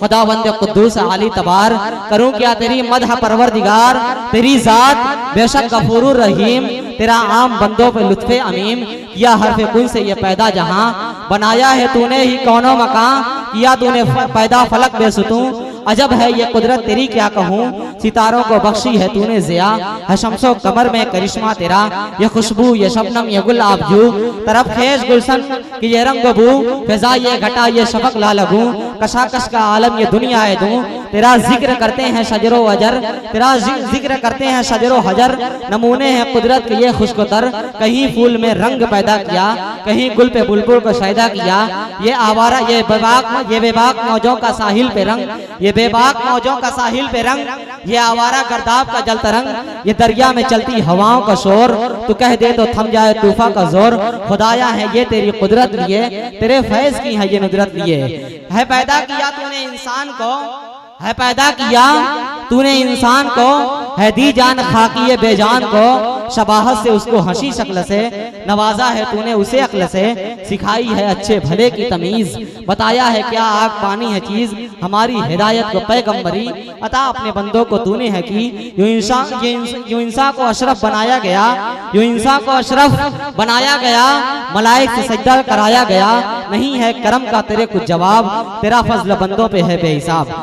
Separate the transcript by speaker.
Speaker 1: खुदावंद कुद्दूस आली तबार, करूं क्या तेरी मदह परवरदिगार, तेरी जात बेशक गफूरुर रहीम, तेरा आम बंदों पे लुत्फे अमीम। किया हरफ कुन से ये पैदा जहां, बनाया है तूने ही कौनो मकान, किया तूने पैदा फलक बेसुतूं, अजब है ये कुदरत तेरी क्या कहूँ। सितारों को बख्शी है तूने जिया, है शम्सो कमर में करिश्मा तेरा, ये खुशबू ये शबनम ये गुल आबजू, तरफ खेज गुलशन की ये रंग बू, फिजा ये घटा ये शफक ला लगूं, कशाकश का आलम ये दुनिया है दूं। तेरा जिक्र करते हैं शजरो अजर, तेरा जिक्र करते हैं शजरो हजर, नमूने हैं कुदरत के ये खुशकोतर, कहीं फूल में रंग पैदा किया, कहीं गुल पे बुलबुल को शायदा किया। ये आवारा ये बेबाक मौजों का साहिल पे रंग, ये बेबाक मौजों का साहिल पे रंग, ये आवारा गर्दाब का जल तरंग, ये दरिया में चलती हवाओं का शोर, तू कह दे तो थम जाए तूफा का जोर। खुदाया है ये तेरी कुदरत लिए, तेरे फैज की है ये नुदरत लिए। है पैदा किया तूने इंसान को, है पैदा किया तूने इंसान को, है दी जान खाकी ये बेजान को, शबाहत से उसको हंसी शक्ल से नवाजा है तूने उसे अक्ल से, सिखाई है अच्छे भले की तमीज, बताया है क्या आग पानी है चीज, हमारी हिदायत को पैगंबरी अता अपने बंदों को तूने है की। यूं इंसान को अशरफ बनाया गया, यूं इंसान को अशरफ बनाया गया, मलाइक से सजदा कराया गया, नहीं है करम का तेरे कुछ जवाब, तेरा फजल बंदों पे है बेहिसाब।